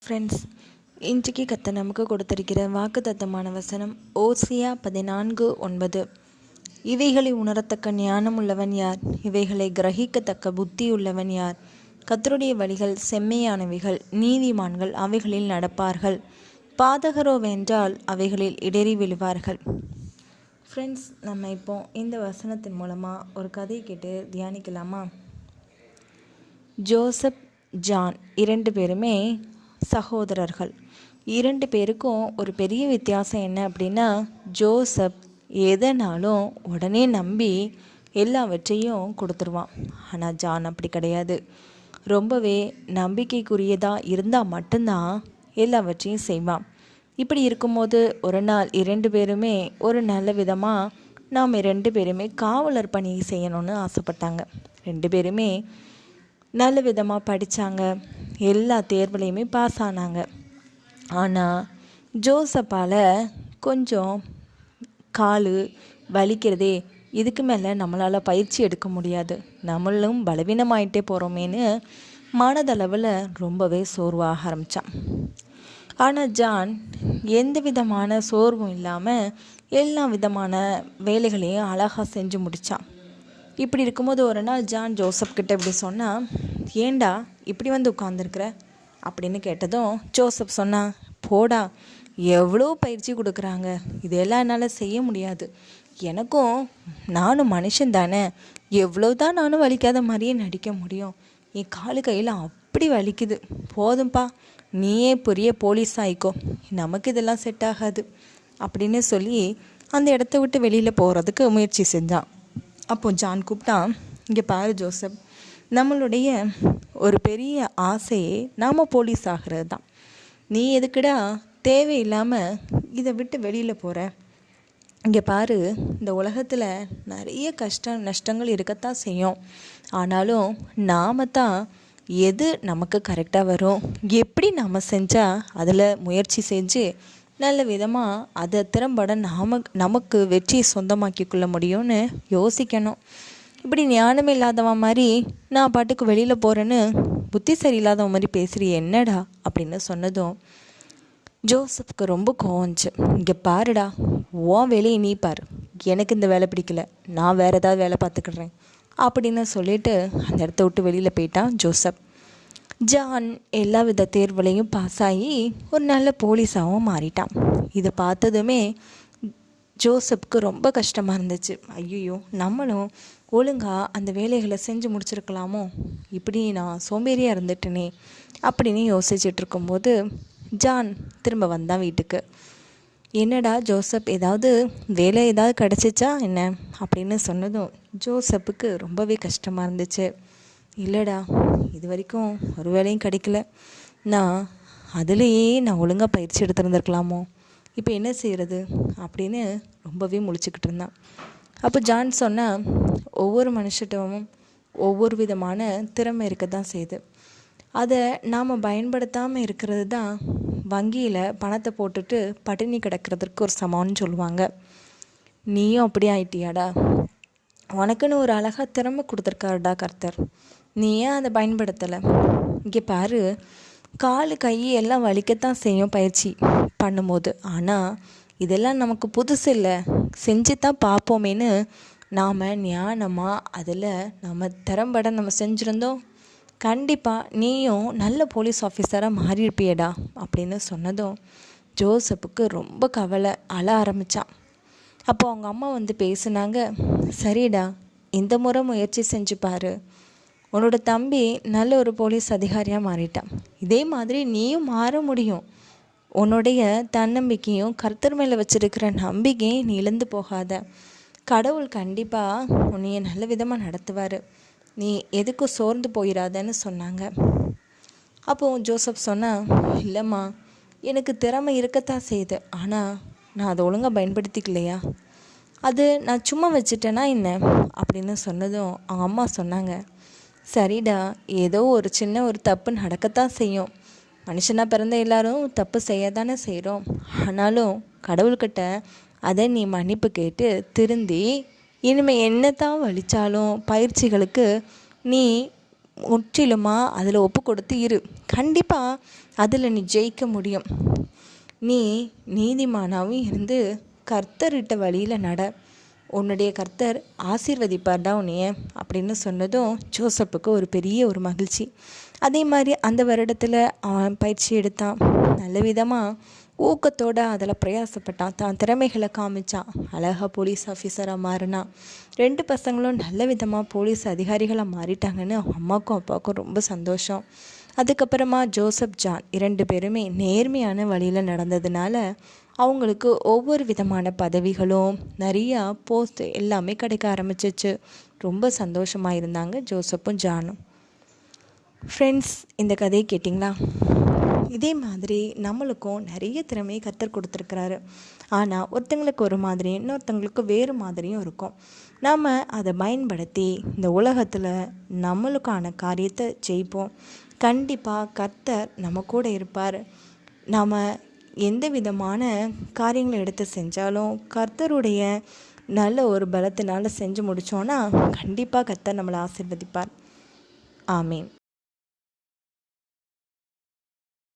Friends, இன்றைக்கு கர்த்தர் நமக்கு கொடுத்திருக்கிற வாக்குத்தத்தமான வசனம் ஓசியா 14:9. இவைகளை உணரத்தக்க ஞானம் உள்ளவன் யார்? இவைகளை கிரகிக்கத்தக்க புத்தி உள்ளவன் யார்? கர்த்தருடைய வழிகள் செம்மையானவைகள், நீதிமான்கள் அவைகளில் நடப்பார்கள். பாதகரோவென்றால் அவைகளில் இடறி விழுவார்கள். ஃப்ரெண்ட்ஸ், நம்ம இப்போ இந்த வசனத்தின் மூலமாக ஒரு கதையை கேட்டு தியானிக்கலாமா? ஜோசப், ஜான் 2 பேருமே சகோதரர்கள். 2 பேருக்கும் ஒரு பெரிய வித்தியாசம் என்ன அப்படின்னா, ஜோசப் எதனாலும் உடனே நம்பி எல்லாவற்றையும் கொடுத்துருவான். ஆனால் ஜான் அப்படி கிடையாது. ரொம்பவே நம்பிக்கைக்குரியதாக இருந்தால் மட்டும்தான் எல்லாவற்றையும் செய்வான். இப்படி இருக்கும்போது ஒரு நாள் 2 பேருமே ஒரு நல்ல விதமாக நாம் 2 பேருமே காவலர் பணி செய்யணும்னு ஆசைப்பட்டாங்க. 2 பேருமே நல்ல விதமாக படித்தாங்க, எல்லா தேர்வுலையுமே பாஸ் ஆனாங்க. ஆனால் ஜோசப்பால் கொஞ்சம் கால் வலிக்கிறதே, இதுக்கு மேலே நம்மளால் பயிற்சி எடுக்க முடியாது, நம்மளும் பலவீனமாயிட்டே போகிறோமேன்னு மனதளவில் ரொம்பவே சோர்வாக ஆரம்பித்தான். ஆனால் ஜான் எந்த விதமான சோர்வும் இல்லாமல் எல்லா விதமான வேலைகளையும் அழகாக செஞ்சு முடித்தான். இப்படி இருக்கும்போது ஒரு நாள் ஜான் ஜோசப் கிட்ட இப்படி சொன்னால், ஏண்டா இப்படி வந்து உட்காந்துருக்குற அப்படின்னு கேட்டதும் ஜோசப் சொன்னான், போடா, எவ்வளோ பயிற்சி கொடுக்குறாங்க, இதெல்லாம் என்னால் செய்ய முடியாது. எனக்கும் நானும் மனுஷன் தானே, எவ்வளோதான் நானும் வலிக்காத மாதிரியே நடிக்க முடியும். என் காலு கையில் அப்படி வலிக்குது, போதும்பா, நீயே பெரிய போலீஸ் ஆயிக்கோ, நமக்கு இதெல்லாம் செட் ஆகாது அப்படின்னு சொல்லி அந்த இடத்த விட்டு வெளியில் போகிறதுக்கு முயற்சி செஞ்சான். அப்போ ஜான் கூப்பிட்டான், இங்கே பாரு ஜோசப், நம்மளுடைய ஒரு பெரிய ஆசையே நாம் போலீஸ் ஆகிறது தான். நீ எதுக்குடா தேவையில்லாமல் இதை விட்டு வெளியில் போகிற? இங்கே பாரு, இந்த உலகத்தில் நிறைய நஷ்டங்கள் இருக்கத்தான் செய்யும். ஆனாலும் நாம் தான் எது நமக்கு கரெக்டாக வரும், எப்படி நாம் செஞ்சால் அதில் முயற்சி செஞ்சு நல்ல விதமாக அதை திறம்பட நமக்கு வெற்றியை சொந்தமாக்கி கொள்ள முடியும்னு யோசிக்கணும். இப்படி ஞானம் இல்லாதவன் மாதிரி நான் பாட்டுக்கு வெளியில் போகிறேன்னு புத்தி சரியில்லாதவன் மாதிரி பேசுகிறிய என்னடா அப்படின்னு சொன்னதும் ஜோசப்புக்கு ரொம்ப கோவந்துச்சு. இங்கே பாருடா, உன் வேலையை நீ பாரு, எனக்கு இந்த வேலை பிடிக்கல, நான் வேறு ஏதாவது வேலை பார்த்துக்கிடுறேன் அப்படின்னு சொல்லிட்டு அந்த இடத்த விட்டு வெளியில் போயிட்டான் ஜோசப். ஜான் எல்லா வித தேர்வுலையும் பாஸ் ஆகி ஒரு நல்ல போலீஸாகவும் மாறிட்டான். இதை பார்த்ததுமே ஜோசப்புக்கு ரொம்ப கஷ்டமாக இருந்துச்சு. ஐயோ, நம்மளும் ஒழுங்காக அந்த வேலைகளை செஞ்சு முடிச்சிருக்கலாமோ, இப்படி நான் சோம்பேறியாக இருந்துட்டேனே அப்படின்னு யோசிச்சுட்டு இருக்கும்போது ஜான் திரும்ப வந்தான் வீட்டுக்கு. என்னடா ஜோசப், ஏதாவது வேலை ஏதாவது கிடச்சிச்சா என்ன அப்படின்னு சொன்னதும் ஜோசப்புக்கு ரொம்பவே கஷ்டமாக இருந்துச்சு. இல்லைடா, இது வரைக்கும் ஒரு வேலையும் கிடைக்கல, அதுலேயே நான் ஒழுங்காக பயிற்சி எடுத்துருந்துருக்கலாமோ, இப்போ என்ன செய்கிறது அப்படின்னு ரொம்பவே முழிச்சுக்கிட்டு இருந்தான். அப்போ ஜான் சொன்னால், ஒவ்வொரு மனுஷட்டமும் ஒவ்வொரு விதமான திறமை இருக்க தான் செய்யுது. அதை நாம் பயன்படுத்தாமல் இருக்கிறது தான் வங்கியில் பணத்தை போட்டுட்டு பட்டினி கிடக்கிறதுக்கு ஒரு சமம்னு சொல்லுவாங்க. நீயும் அப்படி ஆயிட்டியாடா? உனக்குன்னு ஒரு அழகாக திறமை கொடுத்துருக்காருடா கர்த்தர், நீ ஏன் அதை பயன்படுத்தலை? இங்கே பாரு, காலு கை எல்லாம் வலிக்கத்தான் செய்யும் பயிற்சி பண்ணும்போது. ஆனால் இதெல்லாம் நமக்கு புதுசு இல்லை, செஞ்சு தான் பார்ப்போமேன்னு நாம் ஞானமாக அதில் நம்ம திறம்பட நம்ம செஞ்சுருந்தோம், கண்டிப்பாக நீயும் நல்ல போலீஸ் ஆஃபீஸராக மாறியிருப்பியடா அப்படின்னு சொன்னதும் ஜோசப்புக்கு ரொம்ப கவலை, அழ ஆரம்பித்தான். அப்போ அவங்க அம்மா வந்து பேசுனாங்க, சரிடா, இந்த முறை முயற்சி செஞ்சு பாரு, உன்னோட தம்பி நல்ல ஒரு போலீஸ் அதிகாரியாக மாறிட்டான், இதே மாதிரி நீயும் மாற முடியும். உன்னுடைய தன்னம்பிக்கையும் கர்த்தர் மேலே வச்சிருக்கிற நம்பிக்கையும் நீ இழந்து போகாத, கடவுள் கண்டிப்பாக உன்னைய நல்ல விதமாக நடத்துவார், நீ எதுக்கும் சோர்ந்து போயிடாதன்னு சொன்னாங்க. அப்போது ஜோசப் சொன்னால், இல்லைம்மா, எனக்கு திறமை இருக்கத்தான் செய்யுது, ஆனால் நான் அதை ஒழுங்காக பயன்படுத்திக்கலையா, அது நான் சும்மா வச்சுட்டேன்னா என்ன அப்படின்னு சொன்னதும் அவங்க அம்மா சொன்னாங்க, சரிடா, ஏதோ ஒரு சின்ன ஒரு தப்பு நடக்கத்தான் செய்யும், மனுஷனாக பிறந்த எல்லாரும் தப்பு செய்ய தானே செய்கிறோம், ஆனாலும் கடவுள்கிட்ட அதை நீ மன்னிப்பு கேட்டு திருந்தி இனிமேல் என்ன தான் வலித்தாலும் பயிற்சிகளுக்கு நீ முற்றிலுமாக அதில் ஒப்பு கொடுத்து இரு. கண்டிப்பாக அதில் நீ ஜெயிக்க முடியும். நீ நீதிமானாகவும் இருந்து கர்த்தரிட்ட வழியில் நட, உன்னுடைய கர்த்தர் ஆசீர்வதிப்பார்டா உன்னைய அப்படின்னு சொன்னதும் ஜோசப்புக்கு ஒரு பெரிய ஒரு மகிழ்ச்சி. அதே மாதிரி அந்த வருடத்தில் அவன் பயிற்சி எடுத்தான், நல்ல விதமாக ஊக்கத்தோடு அதில் பிரயாசப்பட்டான், தான் திறமைகளை காமிச்சான், அழகாக போலீஸ் ஆஃபீஸராக மாறினான். 2 பசங்களும் நல்ல விதமாக போலீஸ் அதிகாரிகளாக மாறிட்டாங்கன்னு அம்மாவுக்கும் அப்பாவுக்கும் ரொம்ப சந்தோஷம். அதுக்கப்புறமா ஜோசப், ஜான் 2 பேருமே நேர்மையான வழியில் நடந்ததுனால அவங்களுக்கு ஒவ்வொரு விதமான பதவிகளும் நிறையா போஸ்ட் எல்லாமே கிடைக்க ஆரம்பிச்சிச்சு. ரொம்ப சந்தோஷமாக இருந்தாங்க ஜோசப்பும் ஜானும். ஃப்ரெண்ட்ஸ், இந்த கதையை கேட்டிங்களா? இதே மாதிரி நம்மளுக்கும் நிறைய திறமையை கர்த்தர் கொடுத்துருக்குறாரு. ஆனால் ஒருத்தங்களுக்கு ஒரு மாதிரியும் இன்னொருத்தங்களுக்கு வேறு மாதிரியும் இருக்கும். நாம் அதை பயன்படுத்தி இந்த உலகத்தில் நம்மளுக்கான காரியத்தை ஜெயிப்போம். கண்டிப்பாக கர்த்தர் நம்ம கூட இருப்பார். நாம் எந்த விதமான காரியங்களை எடுத்து செஞ்சாலும் கர்த்தருடைய நல்ல ஒரு பலத்தினால் செஞ்சு முடித்தோன்னா கண்டிப்பாக கர்த்தர் நம்மளை ஆசீர்வதிப்பார். ஆமீன்.